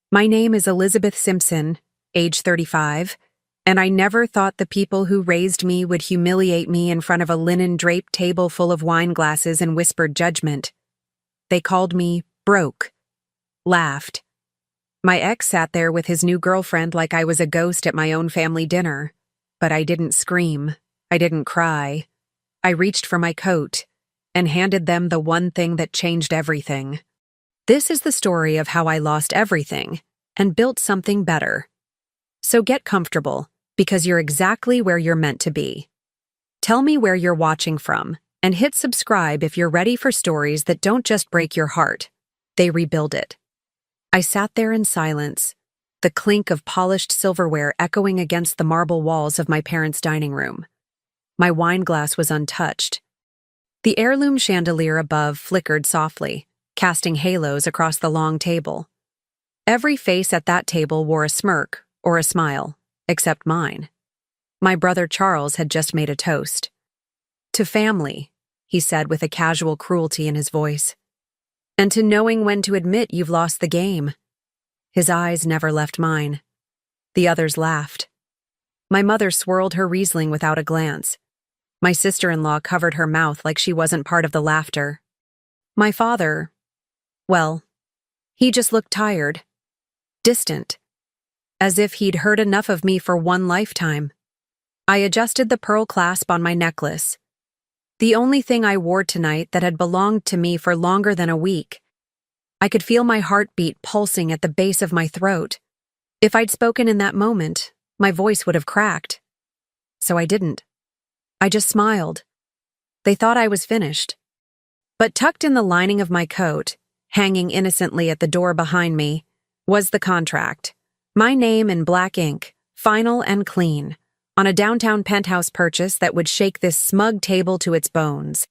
My name is Elizabeth Simpson, age 35, and I never thought the people who raised me would humiliate me in front of a linen-draped table full of wine glasses and whispered judgment. They called me broke, laughed. My ex sat there with his new girlfriend like I was a ghost at my own family dinner. But I didn't scream. I didn't cry. I reached for my coat and handed them the one thing that changed everything. This is the story of how I lost everything and built something better. So get comfortable, because you're exactly where you're meant to be. Tell me where you're watching from, and hit subscribe if you're ready for stories that don't just break your heart, they rebuild it. I sat there in silence, the clink of polished silverware echoing against the marble walls of my parents' dining room. My wine glass was untouched. The heirloom chandelier above flickered softly, casting halos across the long table. Every face at that table wore a smirk or a smile, except mine. My brother Charles had just made a toast. "To family," he said with a casual cruelty in his voice. "And to knowing when to admit you've lost the game." His eyes never left mine. The others laughed. My mother swirled her Riesling without a glance. My sister-in-law covered her mouth like she wasn't part of the laughter. My father, well, he just looked tired, distant, as if he'd heard enough of me for one lifetime. I adjusted the pearl clasp on my necklace, the only thing I wore tonight that had belonged to me for longer than a week. I could feel my heartbeat pulsing at the base of my throat. If I'd spoken in that moment, my voice would have cracked. So I didn't. I just smiled. They thought I was finished. But tucked in the lining of my coat, hanging innocently at the door behind me, was the contract. My name in black ink, final and clean, on a downtown penthouse purchase that would shake this smug table to its bones.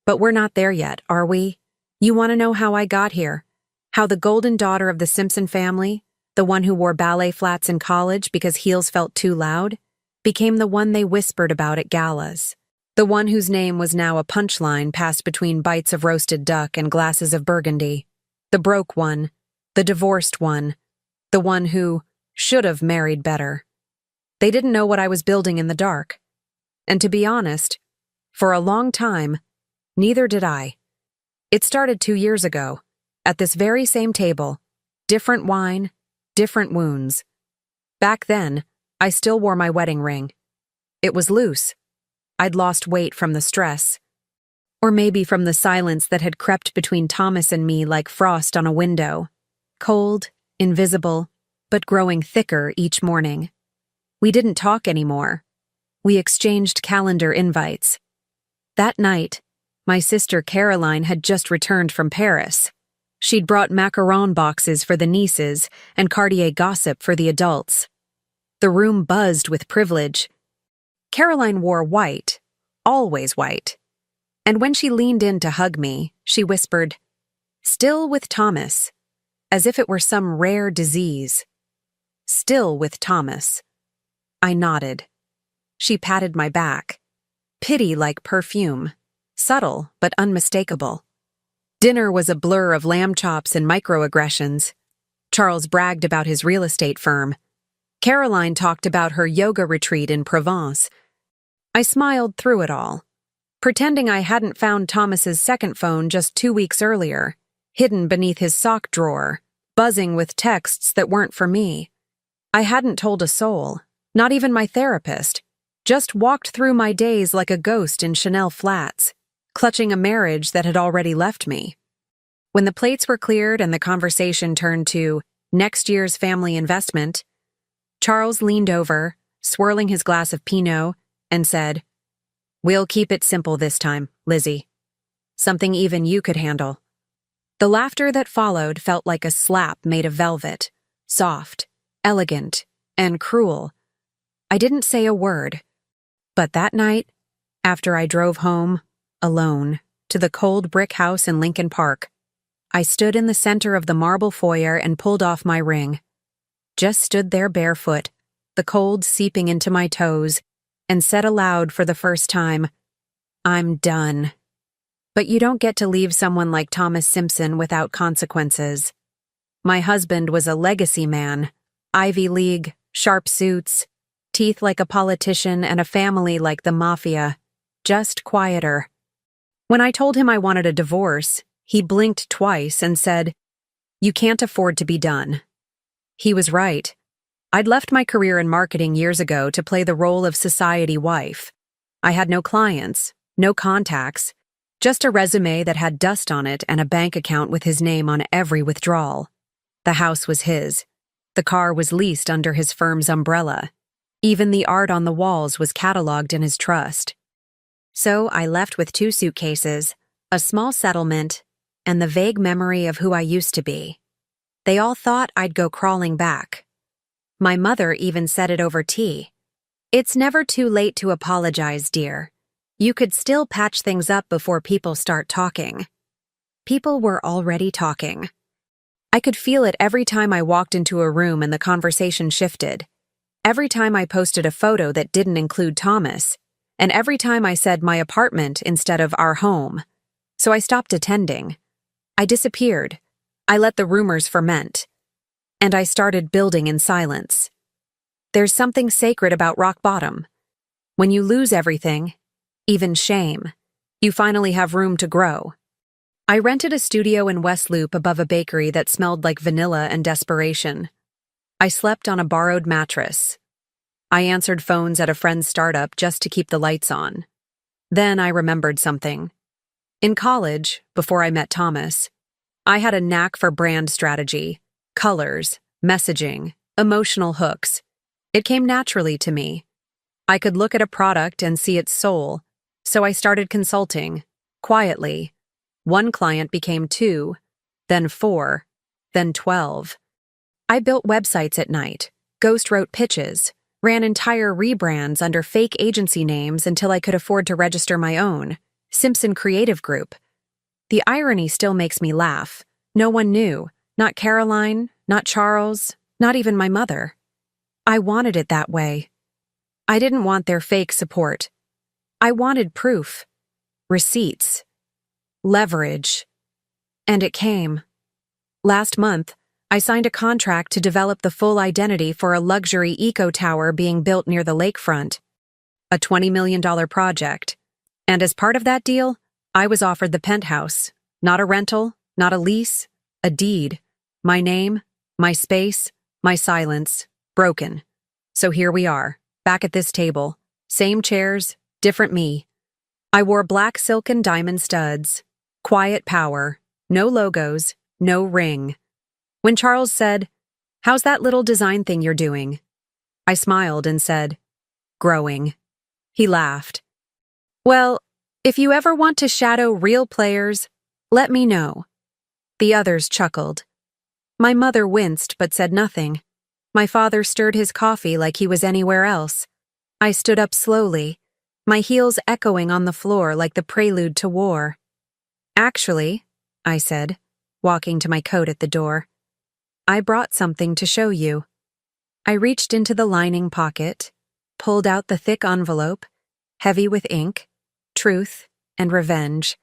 But we're not there yet, are we? You want to know how I got here? How the golden daughter of the Simpson family, the one who wore ballet flats in college because heels felt too loud, became the one they whispered about at galas. The one whose name was now a punchline passed between bites of roasted duck and glasses of burgundy. The broke one, the divorced one, the one who should have married better. They didn't know what I was building in the dark. And to be honest, for a long time, neither did I. It started 2 years ago, at this very same table. Different wine, different wounds. Back then, I still wore my wedding ring. It was loose. I'd lost weight from the stress. Or maybe from the silence that had crept between Thomas and me like frost on a window. Cold, invisible, but growing thicker each morning. We didn't talk anymore. We exchanged calendar invites. That night, my sister Caroline had just returned from Paris. She'd brought macaron boxes for the nieces and Cartier gossip for the adults. The room buzzed with privilege. Caroline wore white, always white. And when she leaned in to hug me, she whispered, "Still with Thomas," as if it were some rare disease. Still with Thomas. I nodded. She patted my back. Pity like perfume. Subtle, but unmistakable. Dinner was a blur of lamb chops and microaggressions. Charles bragged about his real estate firm. Caroline talked about her yoga retreat in Provence. I smiled through it all, pretending I hadn't found Thomas's second phone just 2 weeks earlier, hidden beneath his sock drawer, buzzing with texts that weren't for me. I hadn't told a soul, not even my therapist, just walked through my days like a ghost in Chanel flats, clutching a marriage that had already left me. When the plates were cleared and the conversation turned to next year's family investment, Charles leaned over, swirling his glass of Pinot, and said, "We'll keep it simple this time, Lizzie. Something even you could handle." The laughter that followed felt like a slap made of velvet, soft, elegant, and cruel. I didn't say a word. But that night, after I drove home, alone, to the cold brick house in Lincoln Park, I stood in the center of the marble foyer and pulled off my ring. Just stood there barefoot, the cold seeping into my toes, and said aloud for the first time, "I'm done." But you don't get to leave someone like Thomas Simpson without consequences. My husband was a legacy man, Ivy League, sharp suits, teeth like a politician, and a family like the mafia, just quieter. When I told him I wanted a divorce, he blinked twice and said, "You can't afford to be done." He was right. I'd left my career in marketing years ago to play the role of society wife. I had no clients, no contacts, just a resume that had dust on it and a bank account with his name on every withdrawal. The house was his. The car was leased under his firm's umbrella. Even the art on the walls was cataloged in his trust. So I left with 2 suitcases, a small settlement, and the vague memory of who I used to be. They all thought I'd go crawling back. My mother even said it over tea. "It's never too late to apologize, dear. You could still patch things up before people start talking." People were already talking. I could feel it every time I walked into a room and the conversation shifted. Every time I posted a photo that didn't include Thomas, and every time I said my apartment instead of our home. So I stopped attending. I disappeared. I let the rumors ferment. And I started building in silence. There's something sacred about rock bottom. When you lose everything, even shame, you finally have room to grow. I rented a studio in West Loop above a bakery that smelled like vanilla and desperation. I slept on a borrowed mattress. I answered phones at a friend's startup just to keep the lights on. Then I remembered something. In college, before I met Thomas, I had a knack for brand strategy, colors, messaging, emotional hooks. It came naturally to me. I could look at a product and see its soul, so I started consulting, quietly. 1 client became 2, then 4, then 12. I built websites at night, ghost wrote pitches, ran entire rebrands under fake agency names until I could afford to register my own, Simpson Creative Group. The irony still makes me laugh. No one knew, not Caroline, not Charles, not even my mother. I wanted it that way. I didn't want their fake support. I wanted proof, receipts, leverage. And it came. Last month, I signed a contract to develop the full identity for a luxury eco-tower being built near the lakefront. A $20 million project. And as part of that deal, I was offered the Penthouse. Not a rental, not a lease, a deed. My name, my space, my silence, broken. So here we are, back at this table. Same chairs, different me. I wore black silk and diamond studs. Quiet power. No logos, no ring. When Charles said, "How's that little design thing you're doing?" I smiled and said, "Growing." He laughed. "Well, if you ever want to shadow real players, let me know." The others chuckled. My mother winced but said nothing. My father stirred his coffee like he was anywhere else. I stood up slowly, my heels echoing on the floor like the prelude to war. "Actually," I said, walking to my coat at the door, "I brought something to show you." I reached into the lining pocket, pulled out the thick envelope, heavy with ink, truth, and revenge,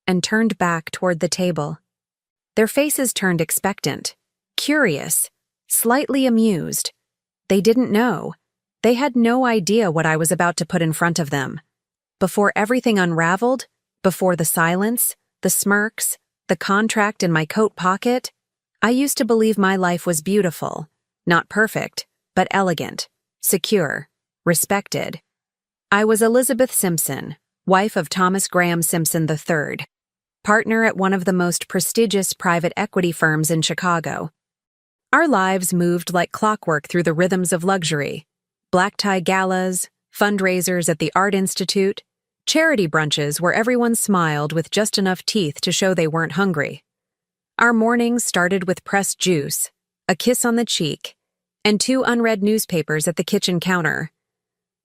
and turned back toward the table. Their faces turned expectant, curious, slightly amused. They didn't know. They had no idea what I was about to put in front of them. Before everything unraveled, before the silence, the smirks, the contract in my coat pocket, I used to believe my life was beautiful, not perfect, but elegant, secure, respected. I was Elizabeth Simpson, wife of Thomas Graham Simpson III, partner at one of the most prestigious private equity firms in Chicago. Our lives moved like clockwork through the rhythms of luxury. Black tie galas, fundraisers at the Art Institute, charity brunches where everyone smiled with just enough teeth to show they weren't hungry. Our mornings started with pressed juice, a kiss on the cheek, and 2 unread newspapers at the kitchen counter.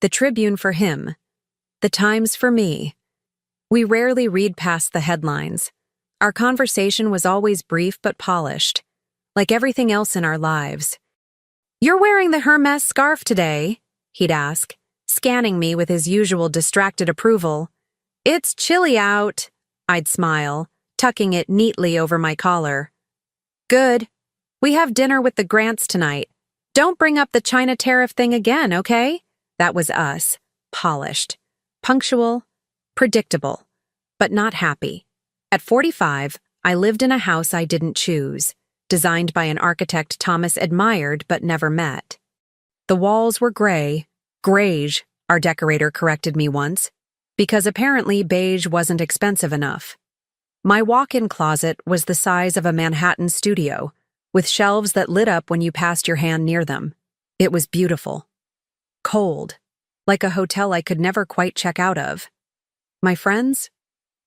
The Tribune for him, the Times for me. We rarely read past the headlines. Our conversation was always brief but polished, like everything else in our lives. "You're wearing the Hermes scarf today," he'd ask, scanning me with his usual distracted approval. "It's chilly out," I'd smile, tucking it neatly over my collar. "Good," We have dinner with the Grants tonight. Don't bring up the China tariff thing again, okay? That was us. Polished. Punctual. Predictable. But not happy. At 45, I lived in a house I didn't choose, designed by an architect Thomas admired but never met. The walls were gray. Greige, our decorator corrected me once, because apparently beige wasn't expensive enough. My walk-in closet was the size of a Manhattan studio, with shelves that lit up when you passed your hand near them. It was beautiful. Cold, like a hotel I could never quite check out of. My friends?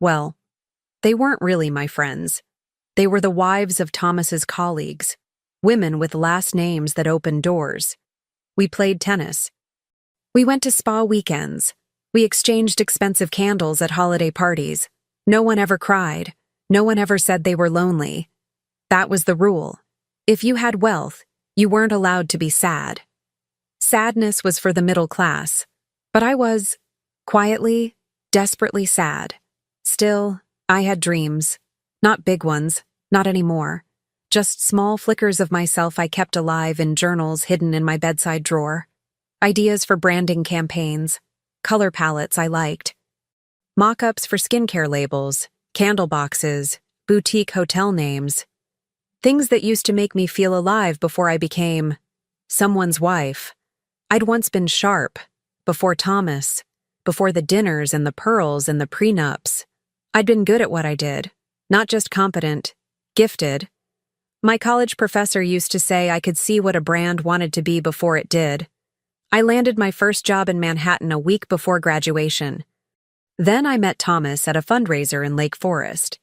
Well, they weren't really my friends. They were the wives of Thomas's colleagues, women with last names that opened doors. We played tennis. We went to spa weekends. We exchanged expensive candles at holiday parties. No one ever cried. No one ever said they were lonely. That was the rule. If you had wealth, you weren't allowed to be sad. Sadness was for the middle class, but I was, quietly, desperately sad. Still, I had dreams. Not big ones, not anymore. Just small flickers of myself I kept alive in journals hidden in my bedside drawer. Ideas for branding campaigns, color palettes I liked. Mock-ups for skincare labels, candle boxes, boutique hotel names. Things that used to make me feel alive before I became someone's wife. I'd once been sharp, before Thomas, before the dinners and the pearls and the prenups. I'd been good at what I did, not just competent, gifted. My college professor used to say I could see what a brand wanted to be before it did. I landed my first job in Manhattan a week before graduation. Then I met Thomas at a fundraiser in Lake Forest.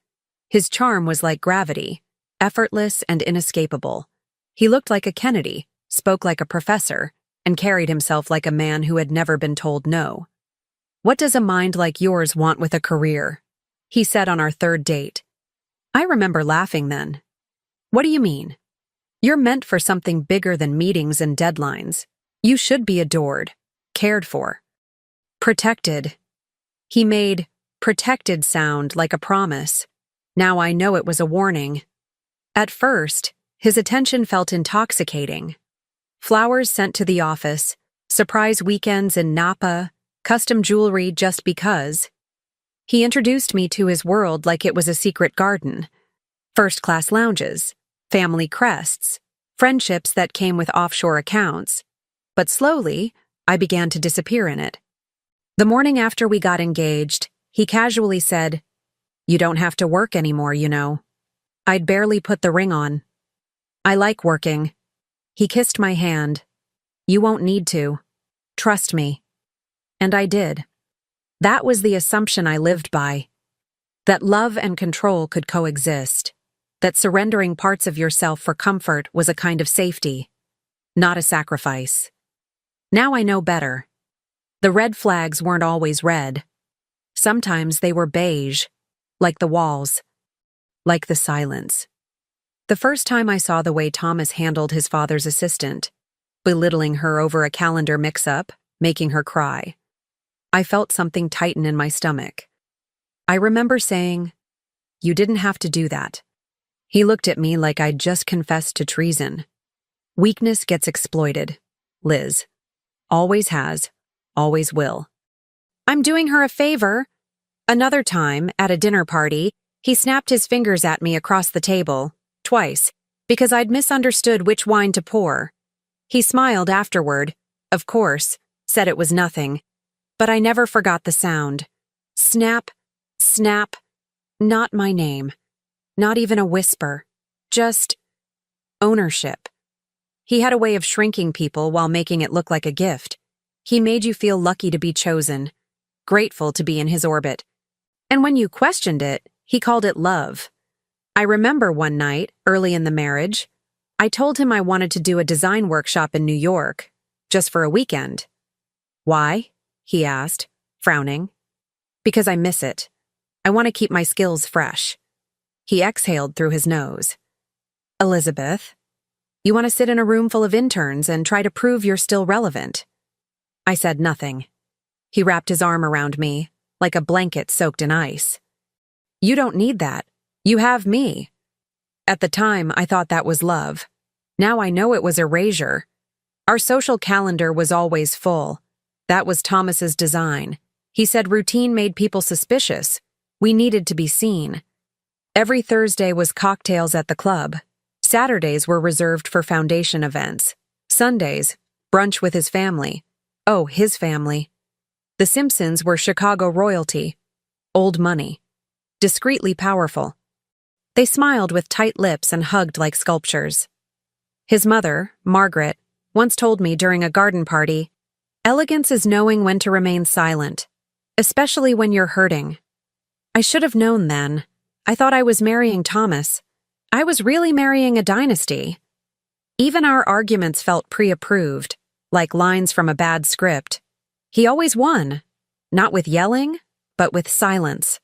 His charm was like gravity, effortless and inescapable. He looked like a Kennedy, spoke like a professor, and carried himself like a man who had never been told no. "What does a mind like yours want with a career?" he said on our third date. I remember laughing then. "What do you mean? You're meant for something bigger than meetings and deadlines. You should be adored, cared for, protected." He made protected sound like a promise. Now I know it was a warning. At first, his attention felt intoxicating. Flowers sent to the office, surprise weekends in Napa, custom jewelry just because. He introduced me to his world like it was a secret garden. First-class lounges, family crests, friendships that came with offshore accounts. But slowly, I began to disappear in it. The morning after we got engaged, he casually said, "You don't have to work anymore, you know." I'd barely put the ring on. "I like working." He kissed my hand. "You won't need to. Trust me." And I did. That was the assumption I lived by. That love and control could coexist. That surrendering parts of yourself for comfort was a kind of safety, not a sacrifice. Now I know better. The red flags weren't always red. Sometimes they were beige, like the walls, like the silence. The first time I saw the way Thomas handled his father's assistant, belittling her over a calendar mix-up, making her cry, I felt something tighten in my stomach. I remember saying, "You didn't have to do that." He looked at me like I'd just confessed to treason. Weakness gets exploited, Liz. Always has, always will. "I'm doing her a favor." Another time, at a dinner party, he snapped his fingers at me across the table, twice, because I'd misunderstood which wine to pour. He smiled afterward, of course, said it was nothing. But I never forgot the sound. Snap, snap, not my name. Not even a whisper. Just ownership. He had a way of shrinking people while making it look like a gift. He made you feel lucky to be chosen, grateful to be in his orbit. And when you questioned it, he called it love. I remember one night, early in the marriage, I told him I wanted to do a design workshop in New York, just for a weekend. "Why?" he asked, frowning. "Because I miss it. I want to keep my skills fresh." He exhaled through his nose. "Elizabeth, you want to sit in a room full of interns and try to prove you're still relevant?" I said nothing. He wrapped his arm around me, like a blanket soaked in ice. "You don't need that. You have me." At the time, I thought that was love. Now I know it was erasure. Our social calendar was always full. That was Thomas's design. He said routine made people suspicious. We needed to be seen. Every Thursday was cocktails at the club. Saturdays were reserved for foundation events. Sundays, brunch with his family. Oh, his family. The Simpsons were Chicago royalty. Old money. Discreetly powerful. They smiled with tight lips and hugged like sculptures. His mother, Margaret, once told me during a garden party, "Elegance is knowing when to remain silent, especially when you're hurting." I should have known then. I thought I was marrying Thomas. I was really marrying a dynasty. Even our arguments felt pre-approved, like lines from a bad script. He always won, not with yelling, but with silence.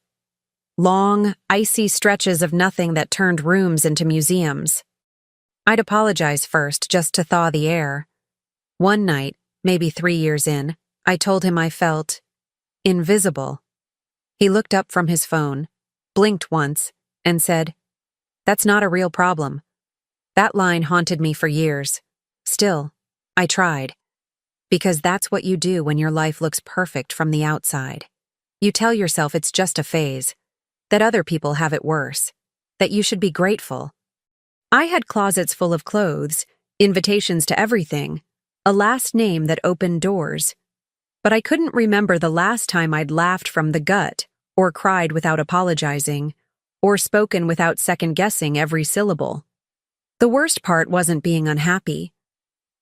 Long, icy stretches of nothing that turned rooms into museums. I'd apologize first, just to thaw the air. One night, maybe 3 years in, I told him I felt invisible. He looked up from his phone, blinked once, and said, "That's not a real problem." That line haunted me for years. Still, I tried. Because that's what you do when your life looks perfect from the outside. You tell yourself it's just a phase, that other people have it worse, that you should be grateful. I had closets full of clothes, invitations to everything, a last name that opened doors. But I couldn't remember the last time I'd laughed from the gut, or cried without apologizing, or spoken without second-guessing every syllable. The worst part wasn't being unhappy.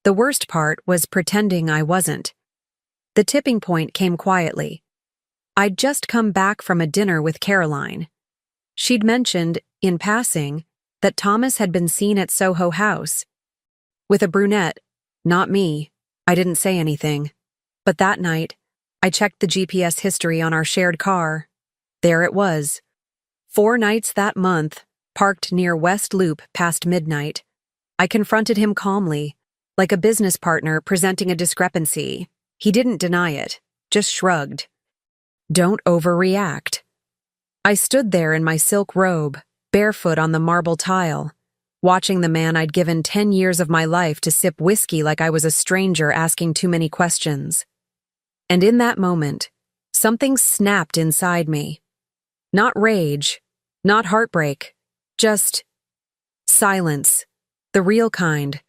The worst part was pretending I wasn't. The tipping point came quietly. I'd just come back from a dinner with Caroline. She'd mentioned, in passing, that Thomas had been seen at Soho House. With a brunette, not me. I didn't say anything. But that night, I checked the GPS history on our shared car. There it was. 4 nights that month, parked near West Loop past midnight. I confronted him calmly, like a business partner presenting a discrepancy. He didn't deny it, just shrugged. Don't overreact. I stood there in my silk robe, barefoot on the marble tile, watching the man I'd given 10 years of my life to sip whiskey like I was a stranger asking too many questions. And in that moment, something snapped inside me. Not rage, not heartbreak, just silence, the real kind,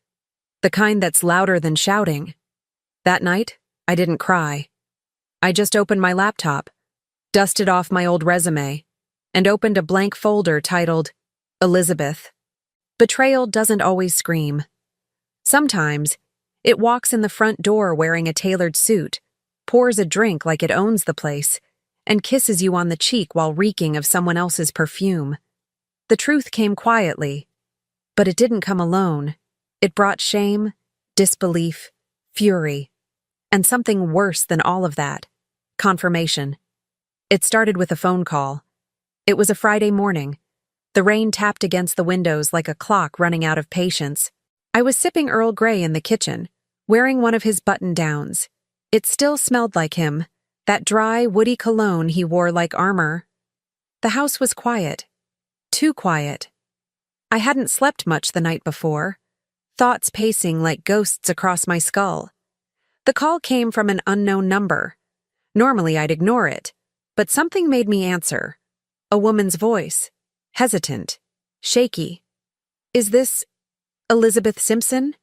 the kind that's louder than shouting. That night, I didn't cry. I just opened my laptop, dusted off my old resume, and opened a blank folder titled, Elizabeth. Betrayal doesn't always scream. Sometimes, it walks in the front door wearing a tailored suit, pours a drink like it owns the place, and kisses you on the cheek while reeking of someone else's perfume. The truth came quietly, but it didn't come alone. It brought shame, disbelief, fury, and something worse than all of that, confirmation. It started with a phone call. It was a Friday morning. The rain tapped against the windows like a clock running out of patience. I was sipping Earl Grey in the kitchen, wearing one of his button-downs. It still smelled like him, that dry, woody cologne he wore like armor. The house was quiet. Too quiet. I hadn't slept much the night before, thoughts pacing like ghosts across my skull. The call came from an unknown number. Normally I'd ignore it, but something made me answer. A woman's voice, hesitant, shaky. "Is this Elizabeth Simpson?"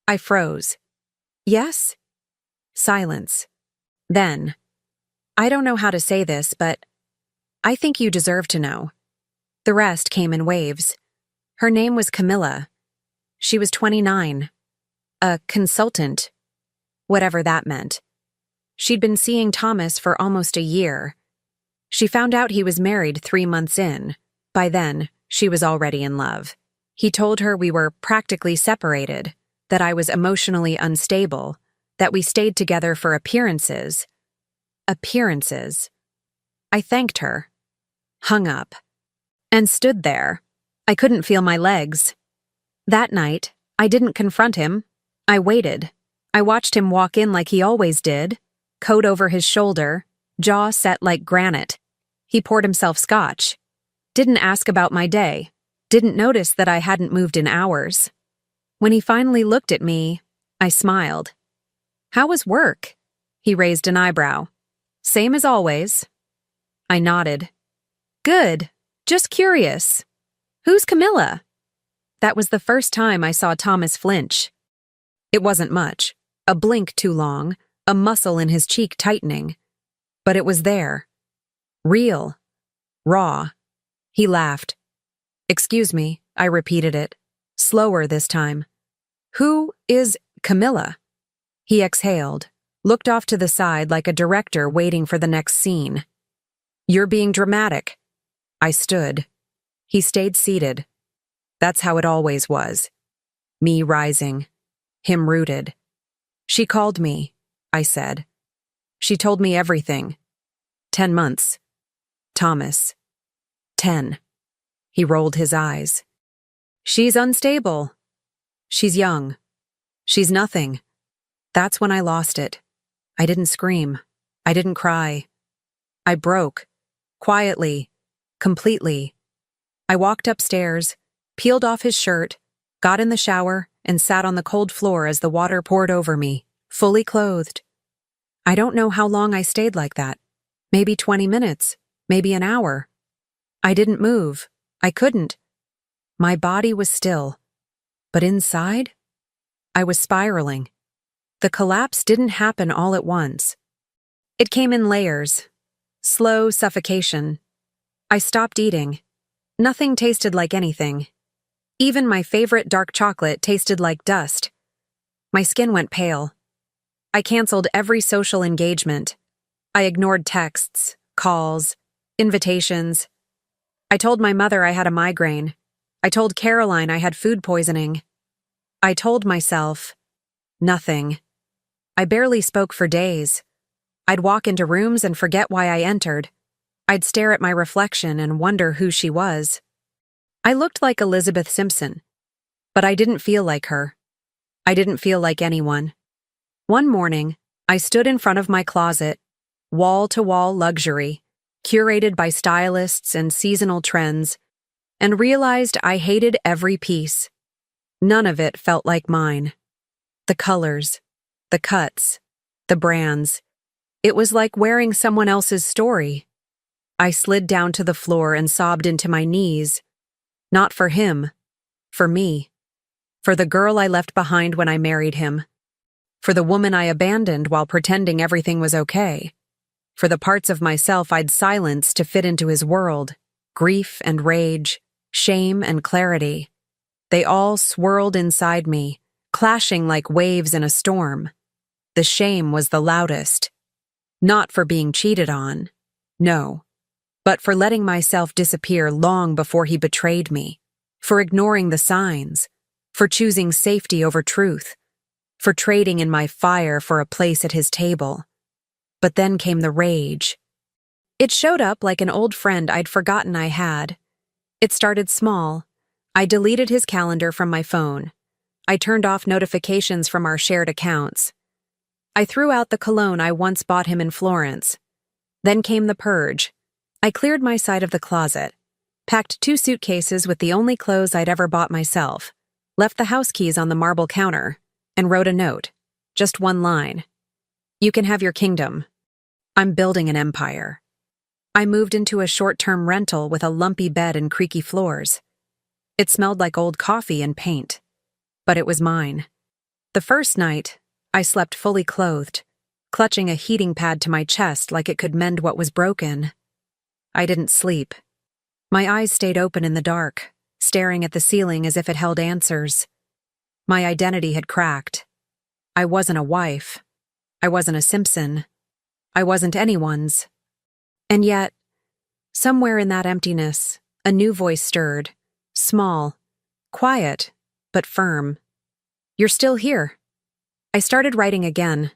I froze. "Yes?" Silence. Then, "I don't know how to say this, but I think you deserve to know." The rest came in waves. Her name was Camilla. She was 29. A consultant, whatever that meant. She'd been seeing Thomas for almost a year. She found out he was married 3 months in. By then, she was already in love. He told her we were practically separated, that I was emotionally unstable, that we stayed together for appearances. Appearances. I thanked her, hung up, and stood there. I couldn't feel my legs. That night, I didn't confront him. I waited. I watched him walk in like he always did, coat over his shoulder, jaw set like granite. He poured himself scotch. Didn't ask about my day. Didn't notice that I hadn't moved in hours. When he finally looked at me, I smiled. "How was work?" He raised an eyebrow. "Same as always." I nodded. "Good. Just curious. Who's Camilla?" That was the first time I saw Thomas flinch. It wasn't much, a blink too long, a muscle in his cheek tightening. But it was there. Real. Raw. He laughed. "Excuse me," I repeated it, slower this time. "Who is Camilla?" He exhaled, looked off to the side like a director waiting for the next scene. "You're being dramatic." I stood. He stayed seated. That's how it always was. Me rising. Him rooted. "She called me," I said. "She told me everything. 10 months. Thomas. 10. He rolled his eyes. "She's unstable. She's young. She's nothing." That's when I lost it. I didn't scream. I didn't cry. I broke. Quietly. Completely. I walked upstairs, peeled off his shirt, got in the shower, and sat on the cold floor as the water poured over me, fully clothed. I don't know how long I stayed like that. Maybe 20 minutes. Maybe an hour. I didn't move. I couldn't. My body was still. But inside, I was spiraling. The collapse didn't happen all at once. It came in layers. Slow suffocation. I stopped eating. Nothing tasted like anything. Even my favorite dark chocolate tasted like dust. My skin went pale. I canceled every social engagement. I ignored texts, calls, invitations. I told my mother I had a migraine. I told Caroline I had food poisoning. I told myself, nothing. I barely spoke for days. I'd walk into rooms and forget why I entered. I'd stare at my reflection and wonder who she was. I looked like Elizabeth Simpson, but I didn't feel like her. I didn't feel like anyone. One morning, I stood in front of my closet, wall-to-wall luxury, curated by stylists and seasonal trends, and realized I hated every piece. None of it felt like mine. The colors, the cuts, the brands. It was like wearing someone else's story. I slid down to the floor and sobbed into my knees. Not for him. For me. For the girl I left behind when I married him. For the woman I abandoned while pretending everything was okay. For the parts of myself I'd silenced to fit into his world. Grief and rage, shame and clarity. They all swirled inside me, clashing like waves in a storm. The shame was the loudest. Not for being cheated on. No. But for letting myself disappear long before he betrayed me. For ignoring the signs. For choosing safety over truth. For trading in my fire for a place at his table. But then came the rage. It showed up like an old friend I'd forgotten I had. It started small. I deleted his calendar from my phone. I turned off notifications from our shared accounts. I threw out the cologne I once bought him in Florence. Then came the purge. I cleared my side of the closet, packed 2 suitcases with the only clothes I'd ever bought myself, left the house keys on the marble counter, and wrote a note. Just one line. "You can have your kingdom. I'm building an empire." I moved into a short-term rental with a lumpy bed and creaky floors. It smelled like old coffee and paint. But it was mine. The first night, I slept fully clothed, clutching a heating pad to my chest like it could mend what was broken. I didn't sleep. My eyes stayed open in the dark, staring at the ceiling as if it held answers. My identity had cracked. I wasn't a wife. I wasn't a Simpson. I wasn't anyone's. And yet, somewhere in that emptiness, a new voice stirred. Small, quiet, but firm. "You're still here." I started writing again.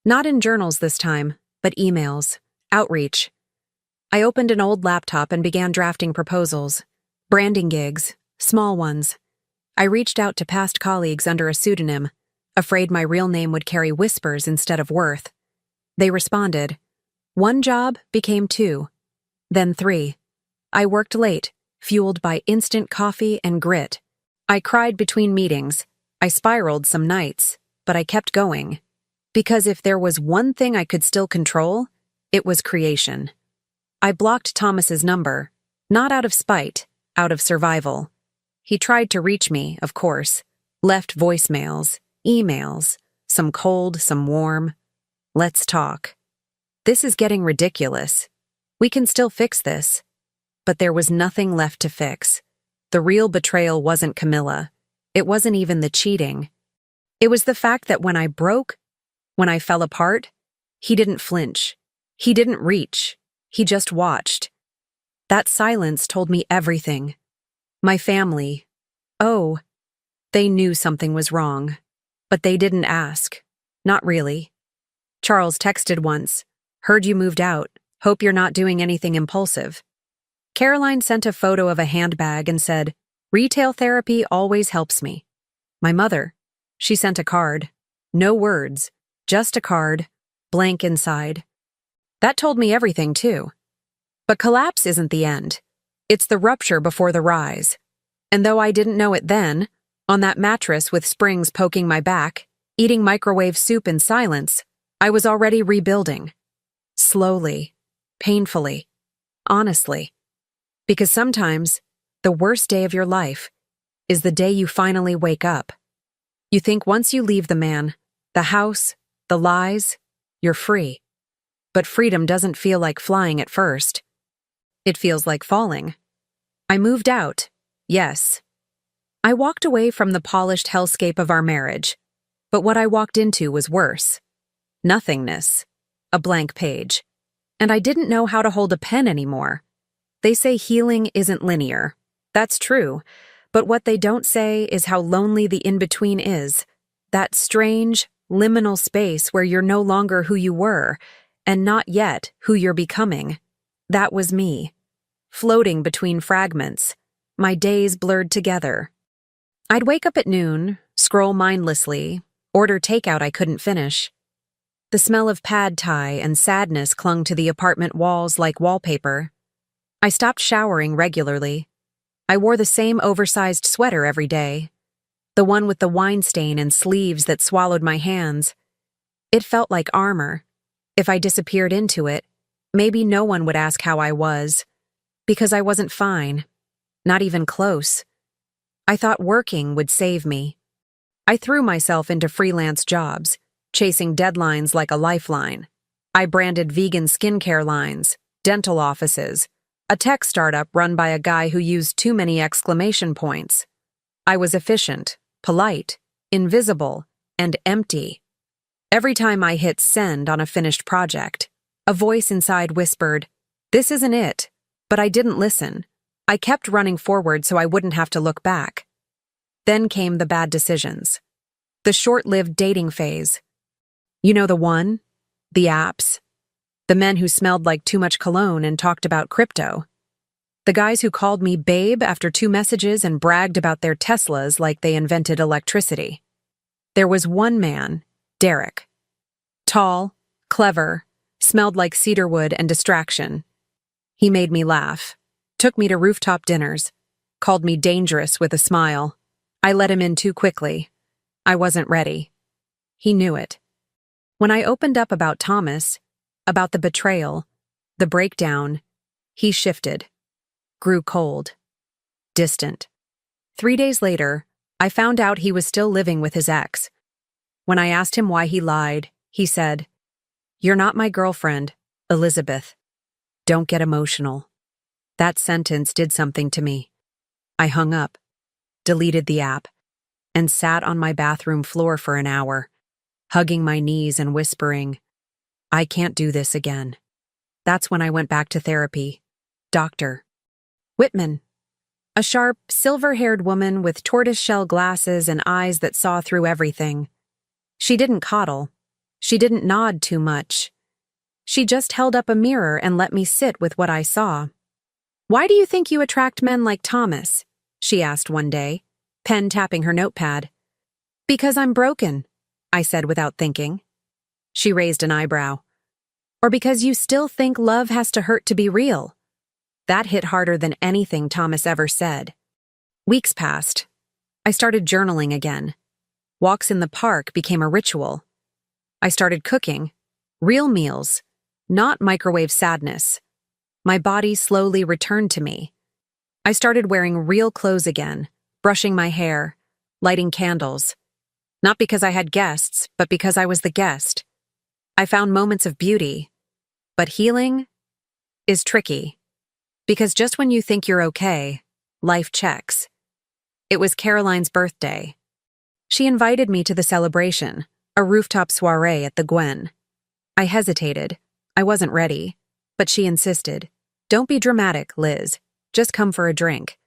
Not in journals this time, but emails, outreach. I opened an old laptop and began drafting proposals. Branding gigs, small ones. I reached out to past colleagues under a pseudonym, afraid my real name would carry whispers instead of worth. They responded. 1 job became 2, then 3. I worked late, fueled by instant coffee and grit. I cried between meetings, I spiraled some nights, but I kept going. Because if there was one thing I could still control, it was creation. I blocked Thomas's number, not out of spite, out of survival. He tried to reach me, of course, left voicemails, emails, some cold, some warm. Let's talk. This is getting ridiculous. We can still fix this. But there was nothing left to fix. The real betrayal wasn't Camilla. It wasn't even the cheating. It was the fact that when I broke, when I fell apart, he didn't flinch. He didn't reach. He just watched. That silence told me everything. My family, oh, they knew something was wrong. But they didn't ask. Not really. Charles texted once, "Heard you moved out. Hope you're not doing anything impulsive." Caroline sent a photo of a handbag and said, "Retail therapy always helps me." My mother, she sent a card. No words, just a card, blank inside. That told me everything, too. But collapse isn't the end. It's the rupture before the rise. And though I didn't know it then, on that mattress with springs poking my back, eating microwave soup in silence, I was already rebuilding. Slowly, painfully, honestly. Because sometimes, the worst day of your life is the day you finally wake up. You think once you leave the man, the house, the lies, you're free. But freedom doesn't feel like flying at first. It feels like falling. I moved out, yes. I walked away from the polished hellscape of our marriage, but what I walked into was worse. Nothingness. A blank page. And I didn't know how to hold a pen anymore. They say healing isn't linear. That's true, but what they don't say is how lonely the in-between is. That strange, liminal space where you're no longer who you were, and not yet who you're becoming. That was me. Floating between fragments, my days blurred together. I'd wake up at noon, scroll mindlessly, order takeout I couldn't finish. The smell of pad thai and sadness clung to the apartment walls like wallpaper. I stopped showering regularly. I wore the same oversized sweater every day, the one with the wine stain and sleeves that swallowed my hands. It felt like armor. If I disappeared into it, maybe no one would ask how I was, because I wasn't fine, not even close. I thought working would save me. I threw myself into freelance jobs, chasing deadlines like a lifeline. I branded vegan skincare lines, dental offices, a tech startup run by a guy who used too many exclamation points. I was efficient, polite, invisible, and empty. Every time I hit send on a finished project, a voice inside whispered, "This isn't it," but I didn't listen. I kept running forward so I wouldn't have to look back. Then came the bad decisions. The short-lived dating phase. You know the one? The apps. The men who smelled like too much cologne and talked about crypto. The guys who called me babe after 2 messages and bragged about their Teslas like they invented electricity. There was one man, Derek. Tall, clever, smelled like cedarwood and distraction. He made me laugh, took me to rooftop dinners, called me dangerous with a smile. I let him in too quickly. I wasn't ready. He knew it. When I opened up about Thomas, about the betrayal, the breakdown, he shifted, grew cold, distant. 3 days later, I found out he was still living with his ex. When I asked him why he lied, he said, "You're not my girlfriend, Elizabeth. Don't get emotional." That sentence did something to me. I hung up, deleted the app, and sat on my bathroom floor for an hour, hugging my knees and whispering, "I can't do this again." That's when I went back to therapy. Dr. Whitman. A sharp, silver-haired woman with tortoiseshell glasses and eyes that saw through everything. She didn't coddle. She didn't nod too much. She just held up a mirror and let me sit with what I saw. "Why do you think you attract men like Thomas?" she asked one day, pen tapping her notepad. "Because I'm broken," I said without thinking. She raised an eyebrow. "Or because you still think love has to hurt to be real?" That hit harder than anything Thomas ever said. Weeks passed. I started journaling again. Walks in the park became a ritual. I started cooking. Real meals, not microwave sadness. My body slowly returned to me. I started wearing real clothes again, brushing my hair, lighting candles. Not because I had guests, but because I was the guest. I found moments of beauty. But healing is tricky. Because just when you think you're okay, life checks. It was Caroline's birthday. She invited me to the celebration, a rooftop soiree at the Gwen. I hesitated. I wasn't ready. But she insisted. Don't be dramatic, Liz. Just come for a drink.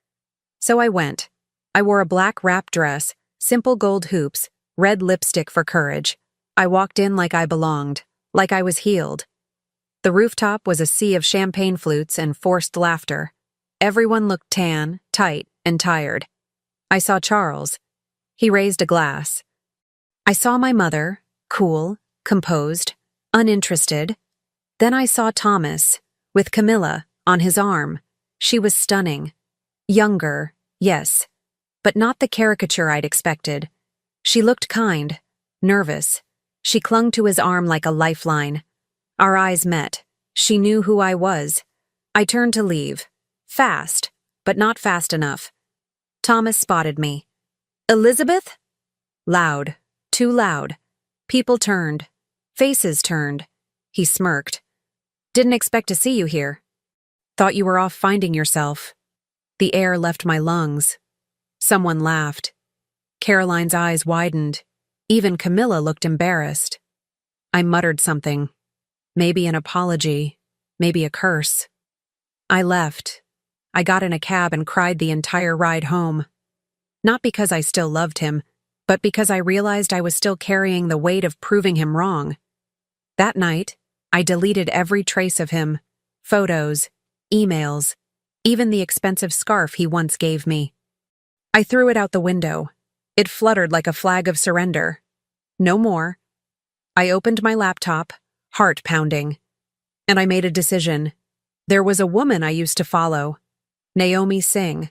So I went. I wore a black wrap dress, simple gold hoops, red lipstick for courage. I walked in like I belonged, like I was healed. The rooftop was a sea of champagne flutes and forced laughter. Everyone looked tan, tight, and tired. I saw Charles. He raised a glass. I saw my mother, cool, composed, uninterested. Then I saw Thomas, with Camilla, on his arm. She was stunning. Younger, yes, but not the caricature I'd expected. She looked kind, nervous. She clung to his arm like a lifeline. Our eyes met. She knew who I was. I turned to leave. Fast, but not fast enough. Thomas spotted me. Elizabeth? Loud. Too loud. People turned. Faces turned. He smirked. Didn't expect to see you here. Thought you were off finding yourself. The air left my lungs. Someone laughed. Caroline's eyes widened. Even Camilla looked embarrassed. I muttered something. Maybe an apology. Maybe a curse. I left. I got in a cab and cried the entire ride home. Not because I still loved him, but because I realized I was still carrying the weight of proving him wrong. That night, I deleted every trace of him. Photos, emails, even the expensive scarf he once gave me. I threw it out the window. It fluttered like a flag of surrender. No more. I opened my laptop, heart pounding. And I made a decision. There was a woman I used to follow. Naomi Singh,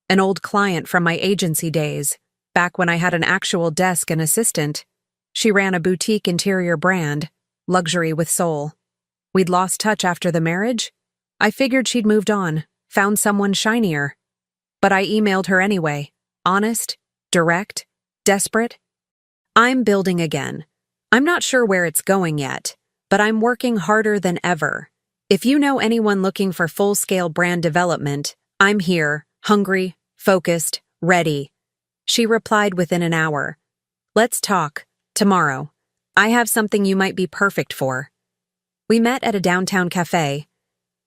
an old client from my agency days, back when I had an actual desk and assistant. She ran a boutique interior brand, luxury with soul. We'd lost touch after the marriage. I figured she'd moved on, found someone shinier. But I emailed her anyway, honest, direct, desperate. I'm building again. I'm not sure where it's going yet, but I'm working harder than ever. If you know anyone looking for full-scale brand development, I'm here, hungry, focused, ready. She replied within an hour. Let's talk, tomorrow. I have something you might be perfect for. We met at a downtown cafe.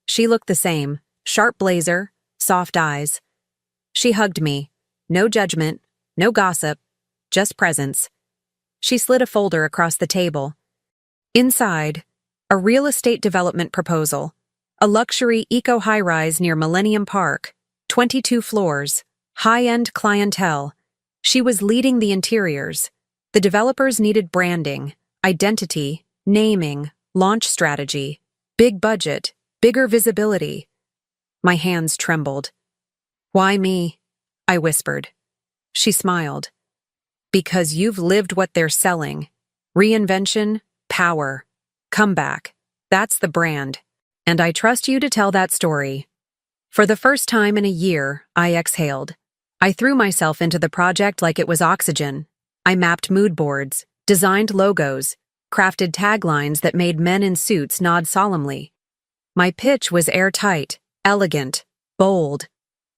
She looked the same, sharp blazer, soft eyes. She hugged me. No judgment, no gossip, just presence. She slid a folder across the table. Inside, a real estate development proposal. A luxury eco-high-rise near Millennium Park, 22 floors, high-end clientele. She was leading the interiors. The developers needed branding, identity, naming, launch strategy, big budget, bigger visibility. My hands trembled. Why me? I whispered. She smiled. Because you've lived what they're selling. Reinvention, power, comeback. That's the brand. And I trust you to tell that story. For the first time in a year, I exhaled. I threw myself into the project like it was oxygen. I mapped mood boards, designed logos, crafted taglines that made men in suits nod solemnly. My pitch was airtight, elegant, bold.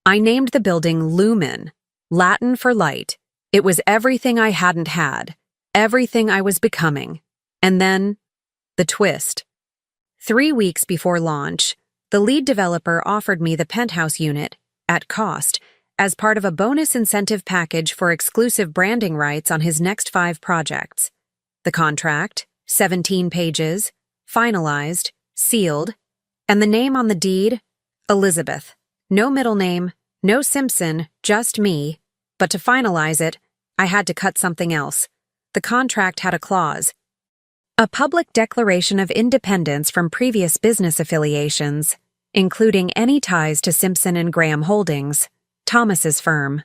I named the building Lumen, Latin for light. It was everything I hadn't had, everything I was becoming. And then, the twist. 3 weeks before launch, the lead developer offered me the Penthouse unit, at cost, as part of a bonus incentive package for exclusive branding rights on his next 5 projects. The contract, 17 pages, finalized, sealed, and the name on the deed, Elizabeth. No middle name, no Simpson, just me. But to finalize it, I had to cut something else. The contract had a clause. A public declaration of independence from previous business affiliations, including any ties to Simpson and Graham Holdings, Thomas's firm.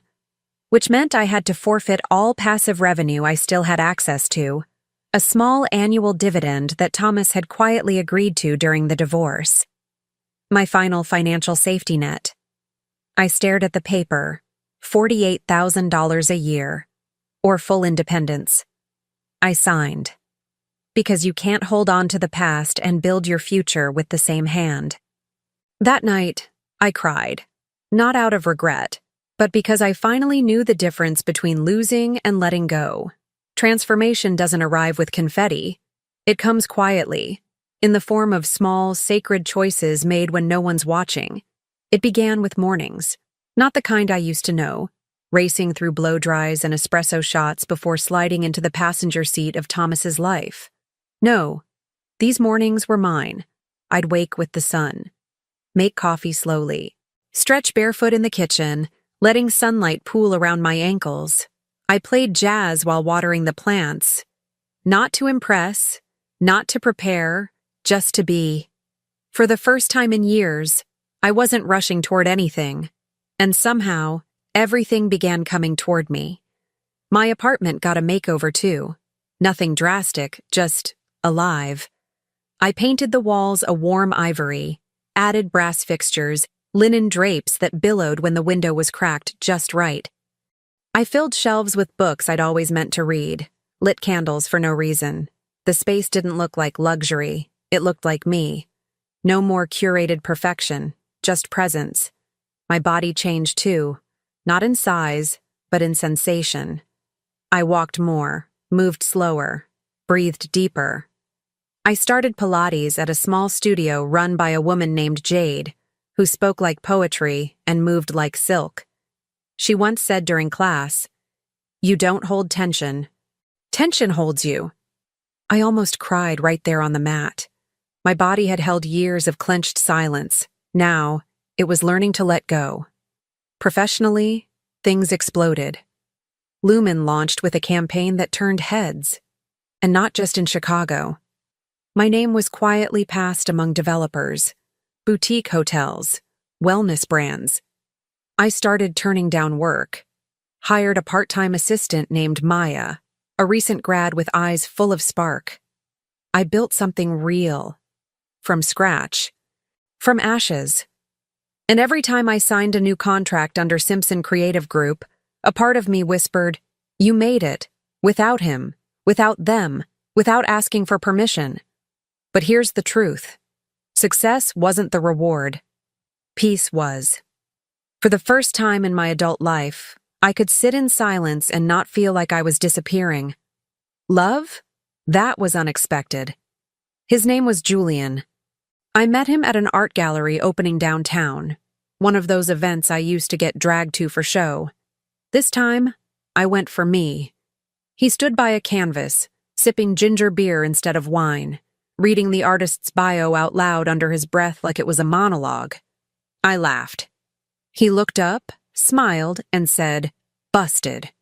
which meant I had to forfeit all passive revenue I still had access to, a small annual dividend that Thomas had quietly agreed to during the divorce. My final financial safety net. I stared at the paper, $48,000 a year, or full independence. I signed. Because you can't hold on to the past and build your future with the same hand. That night, I cried, not out of regret, but because I finally knew the difference between losing and letting go. Transformation doesn't arrive with confetti. It comes quietly, in the form of small, sacred choices made when no one's watching. It began with mornings, not the kind I used to know, racing through blow-dries and espresso shots before sliding into the passenger seat of Thomas's life. No, these mornings were mine. I'd wake with the sun, make coffee slowly, stretch barefoot in the kitchen, letting sunlight pool around my ankles. I played jazz while watering the plants, not to impress, not to prepare, just to be. For the first time in years, I wasn't rushing toward anything, and somehow, everything began coming toward me. My apartment got a makeover too. Nothing drastic, just alive. I painted the walls a warm ivory, added brass fixtures, linen drapes that billowed when the window was cracked just right. I filled shelves with books I'd always meant to read, lit candles for no reason. The space didn't look like luxury, it looked like me. No more curated perfection, just presence. My body changed too, not in size, but in sensation. I walked more, moved slower, breathed deeper. I started Pilates at a small studio run by a woman named Jade, who spoke like poetry and moved like silk. She once said during class, "You don't hold tension. Tension holds you." I almost cried right there on the mat. My body had held years of clenched silence. Now, it was learning to let go. Professionally, things exploded. Lumen launched with a campaign that turned heads, and not just in Chicago. My name was quietly passed among developers, boutique hotels, wellness brands. I started turning down work, hired a part-time assistant named Maya, a recent grad with eyes full of spark. I built something real, from scratch, from ashes. And every time I signed a new contract under Simpson Creative Group, a part of me whispered, "You made it, without him, without them, without asking for permission." But here's the truth. Success wasn't the reward. Peace was. For the first time in my adult life, I could sit in silence and not feel like I was disappearing. Love? That was unexpected. His name was Julian. I met him at an art gallery opening downtown, one of those events I used to get dragged to for show. This time, I went for me. He stood by a canvas, sipping ginger beer instead of wine, reading the artist's bio out loud under his breath like it was a monologue. I laughed. He looked up, smiled, and said, "Busted."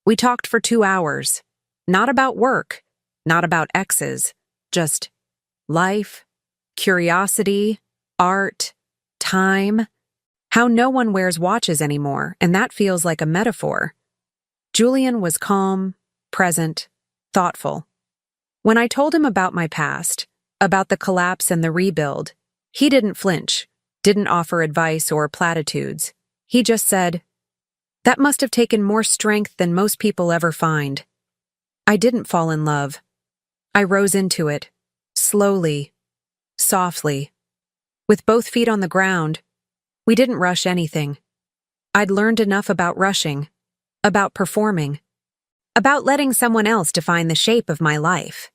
We talked for 2 hours. Not about work, not about exes, just life, curiosity, art, time, how no one wears watches anymore, and that feels like a metaphor. Julian was calm, present, thoughtful. When I told him about my past, about the collapse and the rebuild, he didn't flinch, didn't offer advice or platitudes. He just said, "That must have taken more strength than most people ever find." I didn't fall in love. I rose into it, slowly, softly. With both feet on the ground, we didn't rush anything. I'd learned enough about rushing, about performing, about letting someone else define the shape of my life.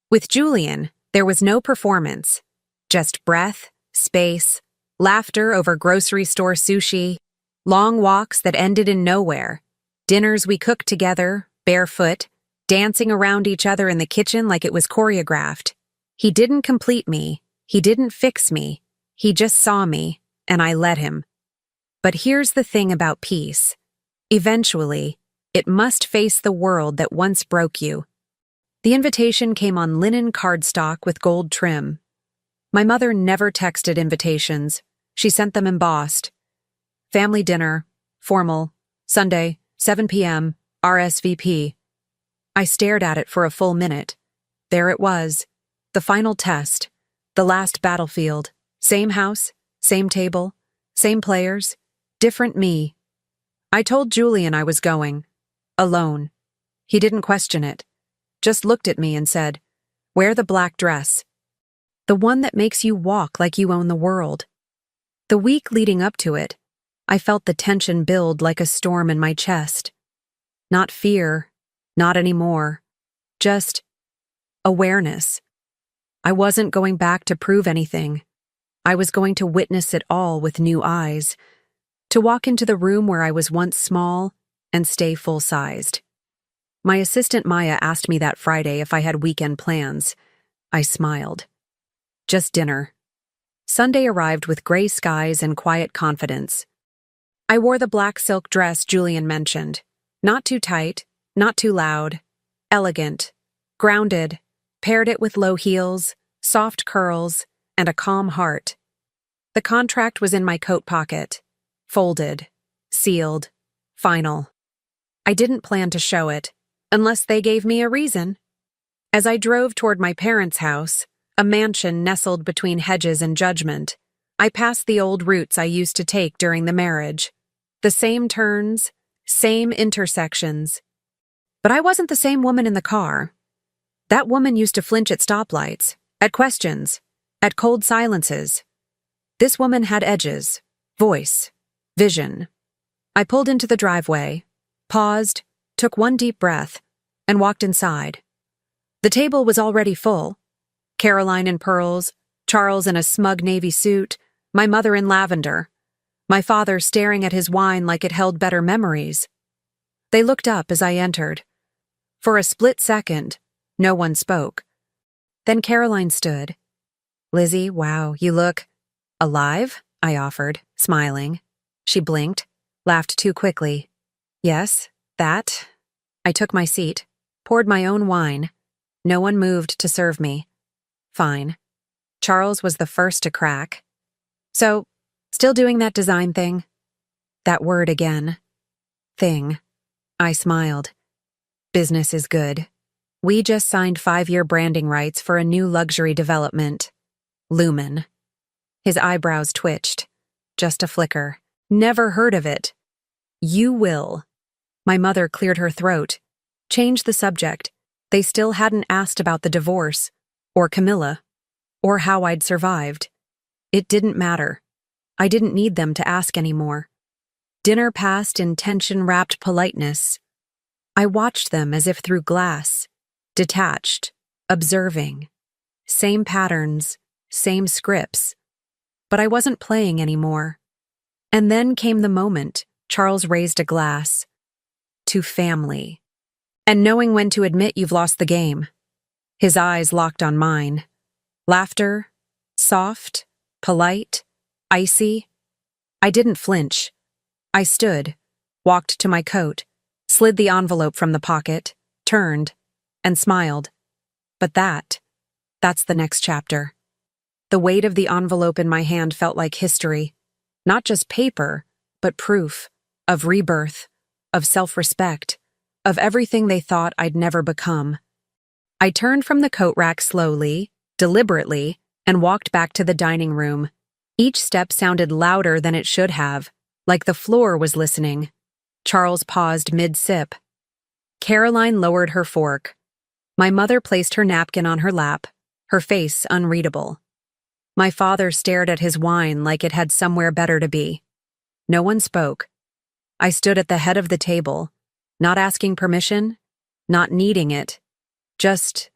With Julian, there was no performance, just breath, space, laughter over grocery store sushi, long walks that ended in nowhere, dinners we cooked together, barefoot, dancing around each other in the kitchen like it was choreographed. He didn't complete me, he didn't fix me, he just saw me, and I let him. But here's the thing about peace. Eventually, it must face the world that once broke you. The invitation came on linen cardstock with gold trim. My mother never texted invitations. She sent them embossed. Family dinner, formal, Sunday, 7 p.m., RSVP. I stared at it for a full minute. There it was. The final test. The last battlefield. Same house, same table, same players, different me. I told Julian I was going. Alone. He didn't question it. Just looked at me and said, "Wear the black dress. The one that makes you walk like you own the world." The week leading up to it, I felt the tension build like a storm in my chest. Not fear, not anymore. Just awareness. I wasn't going back to prove anything. I was going to witness it all with new eyes, to walk into the room where I was once small and stay full-sized. My assistant Maya asked me that Friday if I had weekend plans. I smiled. Just dinner. Sunday arrived with gray skies and quiet confidence. I wore the black silk dress Julian mentioned. Not too tight, not too loud. Elegant. Grounded. Paired it with low heels, soft curls, and a calm heart. The contract was in my coat pocket. Folded. Sealed. Final. I didn't plan to show it, unless they gave me a reason. As I drove toward my parents' house, a mansion nestled between hedges and Judgment, I passed the old routes I used to take during the marriage. The same turns, same intersections. But I wasn't the same woman in the car. That woman used to flinch at stoplights, at questions, at cold silences. This woman had edges, voice, vision. I pulled into the driveway, paused, took one deep breath, and walked inside. The table was already full. Caroline in pearls, Charles in a smug navy suit, my mother in lavender, my father staring at his wine like it held better memories. They looked up as I entered. For a split second, no one spoke. Then Caroline stood. "Lizzie, wow, you look alive," I offered, smiling. She blinked, laughed too quickly. "Yes, that." I took my seat, poured my own wine. No one moved to serve me. Fine. Charles was the first to crack. "So, still doing that design thing?" That word again. Thing. I smiled. "Business is good. We just signed 5-year branding rights for a new luxury development. Lumen." His eyebrows twitched. Just a flicker. "Never heard of it." "You will." My mother cleared her throat. Changed the subject. They still hadn't asked about the divorce, or Camilla, or how I'd survived. It didn't matter. I didn't need them to ask anymore. Dinner passed in tension-wrapped politeness. I watched them as if through glass, detached, observing. Same patterns, same scripts. But I wasn't playing anymore. And then came the moment Charles raised a glass. To family. And knowing when to admit you've lost the game. His eyes locked on mine. Laughter, soft, polite, icy. I didn't flinch. I stood, walked to my coat, slid the envelope from the pocket, turned, and smiled. But that's the next chapter. The weight of the envelope in my hand felt like history. Not just paper, but proof. Of rebirth. Of self-respect. Of everything they thought I'd never become. I turned from the coat rack slowly, deliberately, and walked back to the dining room. Each step sounded louder than it should have, like the floor was listening. Charles paused mid-sip. Caroline lowered her fork. My mother placed her napkin on her lap, her face unreadable. My father stared at his wine like it had somewhere better to be. No one spoke. I stood at the head of the table, not asking permission, not needing it, just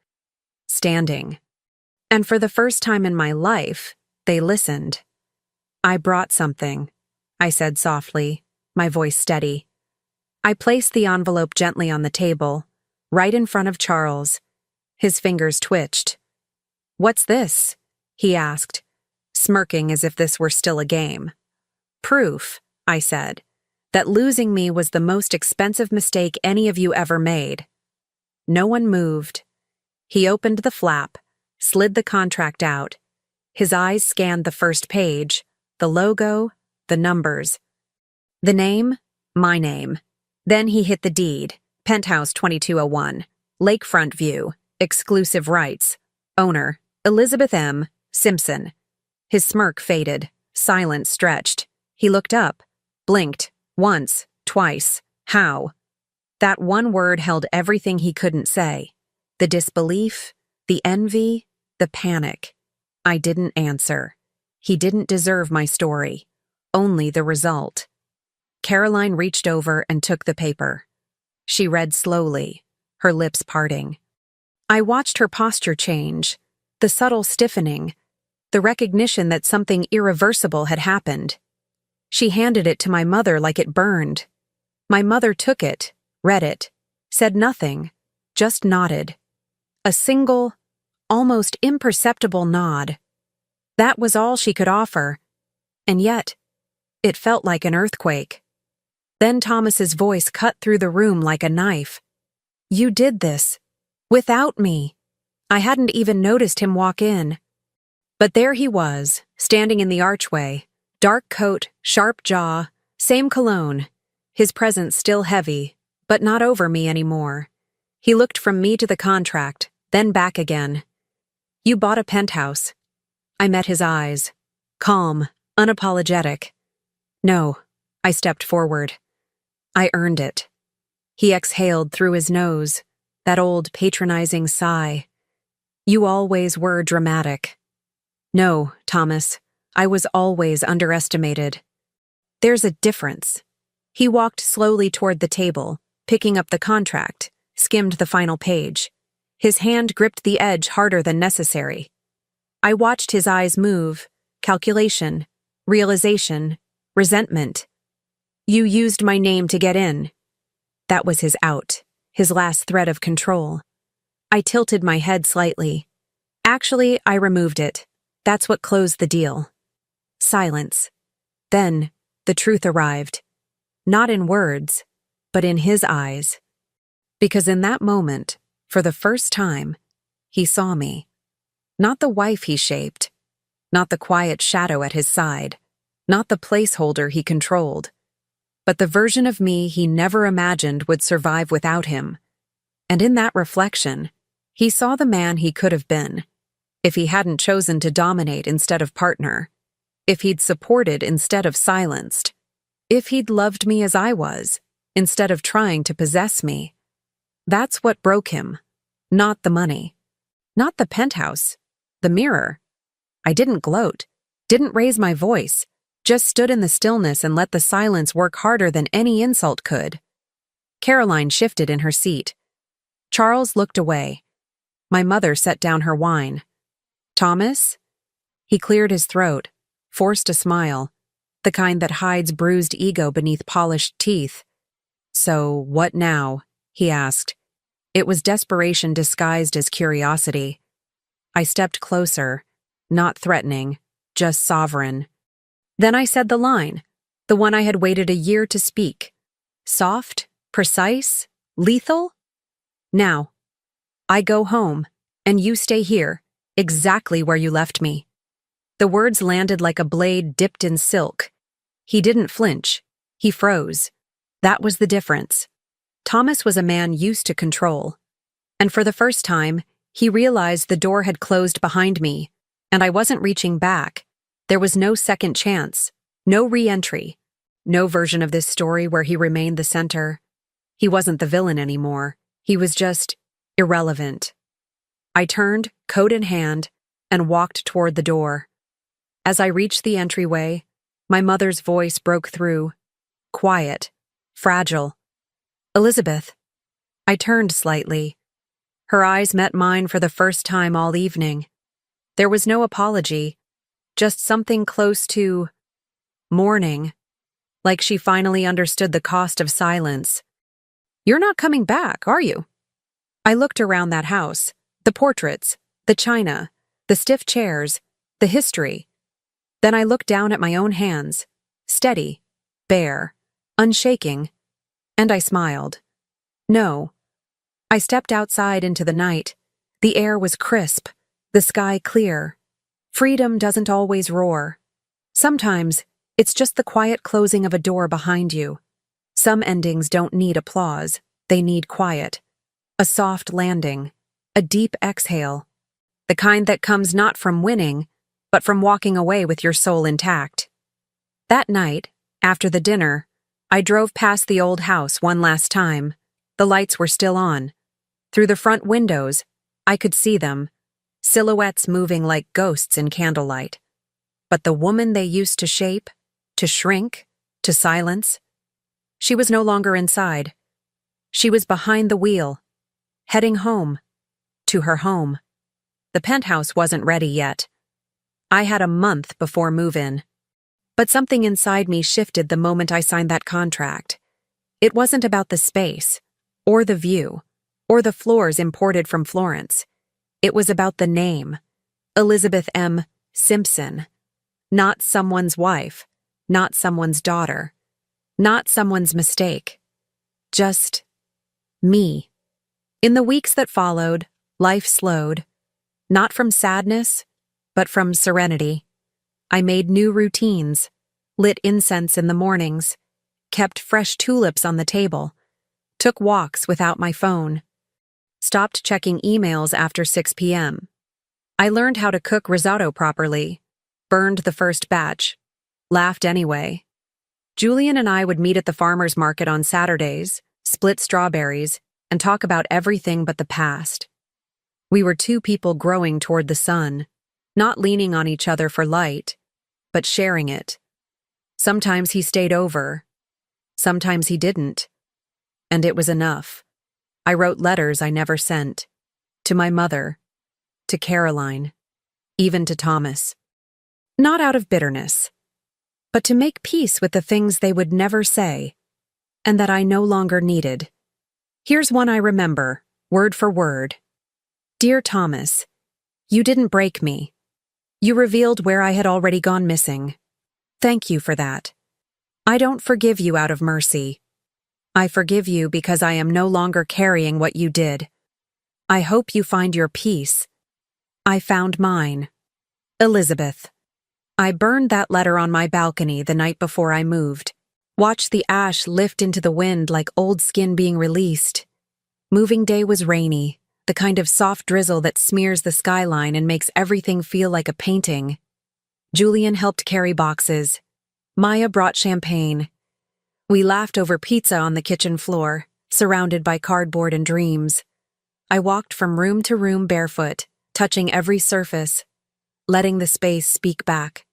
standing. And for the first time in my life, they listened. "I brought something," I said softly, my voice steady. I placed the envelope gently on the table, right in front of Charles. His fingers twitched. "What's this?" he asked, smirking as if this were still a game. "Proof," I said, "that losing me was the most expensive mistake any of you ever made." No one moved. He opened the flap, slid the contract out. His eyes scanned the first page, the logo, the numbers. The name, my name. Then he hit the deed. Penthouse 2201. Lakefront view. Exclusive rights. Owner, Elizabeth M. Simpson. His smirk faded. Silence stretched. He looked up. Blinked. Once. Twice. How? That one word held everything he couldn't say. The disbelief, the envy, the panic. I didn't answer. He didn't deserve my story. Only the result. Caroline reached over and took the paper. She read slowly, her lips parting. I watched her posture change, the subtle stiffening, the recognition that something irreversible had happened. She handed it to my mother like it burned. My mother took it, read it, said nothing, just nodded. A single, almost imperceptible nod. That was all she could offer, and yet, it felt like an earthquake. Then Thomas's voice cut through the room like a knife. You did this. Without me. I hadn't even noticed him walk in. But there he was, standing in the archway. Dark coat, sharp jaw, same cologne. His presence still heavy, but not over me anymore. He looked from me to the contract, then back again. You bought a penthouse. I met his eyes. Calm, unapologetic. No, I stepped forward. I earned it. He exhaled through his nose, that old patronizing sigh. You always were dramatic. No, Thomas, I was always underestimated. There's a difference. He walked slowly toward the table, picking up the contract, skimmed the final page. His hand gripped the edge harder than necessary. I watched his eyes move, calculation, realization, resentment. You used my name to get in. That was his out, his last thread of control. I tilted my head slightly. Actually, I removed it. That's what closed the deal. Silence. Then, the truth arrived. Not in words, but in his eyes. Because in that moment, for the first time, he saw me. Not the wife he shaped. Not the quiet shadow at his side. Not the placeholder he controlled. But the version of me he never imagined would survive without him. And in that reflection, he saw the man he could have been, if he hadn't chosen to dominate instead of partner, if he'd supported instead of silenced, if he'd loved me as I was, instead of trying to possess me. That's what broke him, not the money, not the penthouse, the mirror. I didn't gloat, didn't raise my voice, just stood in the stillness and let the silence work harder than any insult could. Caroline shifted in her seat. Charles looked away. My mother set down her wine. Thomas? He cleared his throat, forced a smile, the kind that hides bruised ego beneath polished teeth. So, what now? He asked. It was desperation disguised as curiosity. I stepped closer, not threatening, just sovereign. Then I said the line, the one I had waited a year to speak. Soft, precise, lethal? Now, I go home, and you stay here, exactly where you left me. The words landed like a blade dipped in silk. He didn't flinch. He froze. That was the difference. Thomas was a man used to control. And for the first time, he realized the door had closed behind me, and I wasn't reaching back. There was no second chance, no re-entry, no version of this story where he remained the center. He wasn't the villain anymore. He was just irrelevant. I turned, coat in hand, and walked toward the door. As I reached the entryway, my mother's voice broke through, quiet, fragile. Elizabeth. I turned slightly. Her eyes met mine for the first time all evening. There was no apology, just something close to mourning, like she finally understood the cost of silence. You're not coming back, are you? I looked around that house, the portraits, the china, the stiff chairs, the history. Then I looked down at my own hands, steady, bare, unshaking, and I smiled. No. I stepped outside into the night. The air was crisp, the sky clear. Freedom doesn't always roar. Sometimes, it's just the quiet closing of a door behind you. Some endings don't need applause, they need quiet. A soft landing, a deep exhale. The kind that comes not from winning, but from walking away with your soul intact. That night, after the dinner, I drove past the old house one last time. The lights were still on. Through the front windows, I could see them, silhouettes moving like ghosts in candlelight. But the woman they used to shape, to shrink, to silence, she was no longer inside. She was behind the wheel, heading home, to her home. The penthouse wasn't ready yet. I had a month before move-in. But something inside me shifted the moment I signed that contract. It wasn't about the space, or the view, or the floors imported from Florence. It was about the name, Elizabeth M. Simpson. Not someone's wife, not someone's daughter, not someone's mistake. Just me. In the weeks that followed, life slowed, not from sadness, but from serenity. I made new routines, lit incense in the mornings, kept fresh tulips on the table, took walks without my phone, stopped checking emails after 6 p.m. I learned how to cook risotto properly, burned the first batch, laughed anyway. Julian and I would meet at the farmer's market on Saturdays, split strawberries, and talk about everything but the past. We were two people growing toward the sun, not leaning on each other for light, but sharing it. Sometimes he stayed over, sometimes he didn't. And it was enough. I wrote letters I never sent. To my mother, to Caroline, even to Thomas. Not out of bitterness, but to make peace with the things they would never say, and that I no longer needed. Here's one I remember, word for word. Dear Thomas, you didn't break me. You revealed where I had already gone missing. Thank you for that. I don't forgive you out of mercy. I forgive you because I am no longer carrying what you did. I hope you find your peace. I found mine. Elizabeth. I burned that letter on my balcony the night before I moved. Watched the ash lift into the wind like old skin being released. Moving day was rainy, the kind of soft drizzle that smears the skyline and makes everything feel like a painting. Julian helped carry boxes. Maya brought champagne. We laughed over pizza on the kitchen floor, surrounded by cardboard and dreams. I walked from room to room barefoot, touching every surface, letting the space speak back.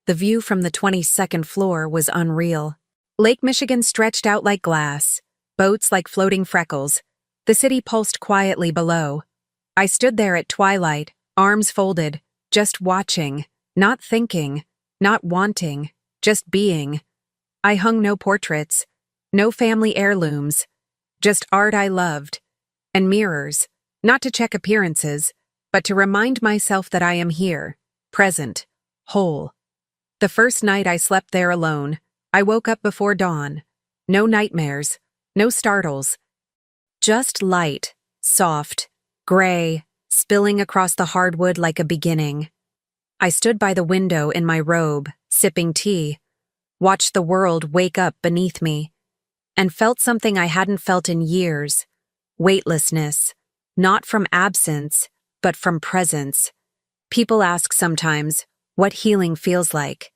The view from the 22nd floor was unreal. Lake Michigan stretched out like glass, boats like floating freckles. The city pulsed quietly below. I stood there at twilight, arms folded, just watching, not thinking, not wanting, just being. I hung no portraits, no family heirlooms, just art I loved, and mirrors, not to check appearances, but to remind myself that I am here, present, whole. The first night I slept there alone, I woke up before dawn. No nightmares, no startles. Just light, soft, gray, spilling across the hardwood like a beginning. I stood by the window in my robe, sipping tea, watched the world wake up beneath me, and felt something I hadn't felt in years. Weightlessness, not from absence, but from presence. People ask sometimes what healing feels like.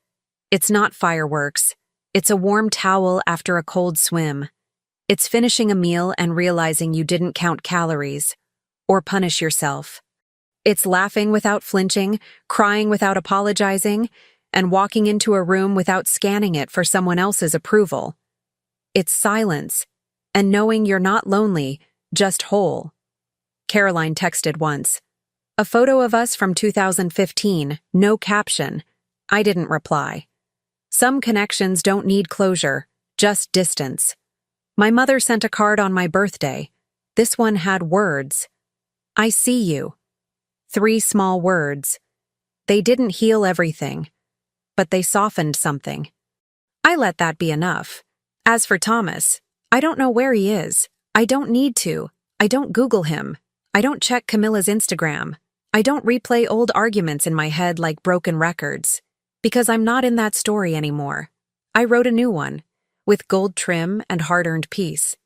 It's not fireworks. It's a warm towel after a cold swim. It's finishing a meal and realizing you didn't count calories, or punish yourself. It's laughing without flinching, crying without apologizing, and walking into a room without scanning it for someone else's approval. It's silence, and knowing you're not lonely, just whole. Caroline texted once. A photo of us from 2015, no caption. I didn't reply. Some connections don't need closure, just distance. My mother sent a card on my birthday. This one had words. I see you. 3 small words. They didn't heal everything, but they softened something. I let that be enough. As for Thomas, I don't know where he is. I don't need to. I don't Google him. I don't check Camilla's Instagram. I don't replay old arguments in my head like broken records. Because I'm not in that story anymore. I wrote a new one with gold trim and hard-earned peace.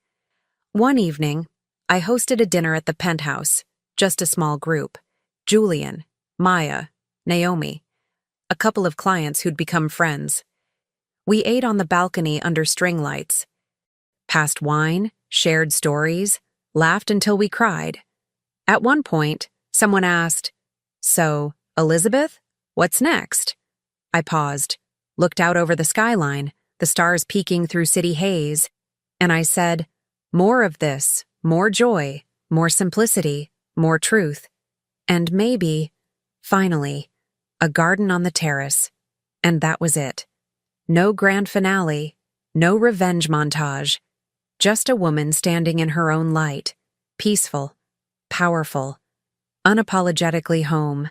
One evening, I hosted a dinner at the Penthouse, just a small group: Julian, Maya, Naomi, a couple of clients who'd become friends. We ate on the balcony under string lights, passed wine, shared stories, laughed until we cried. At one point, someone asked, "So, Elizabeth, what's next?" I paused, looked out over the skyline, the stars peeking through city haze, and I said, "More of this, more joy, more simplicity, more truth. And maybe, finally, a garden on the terrace." And that was it. No grand finale, no revenge montage, just a woman standing in her own light, peaceful, powerful, unapologetically home.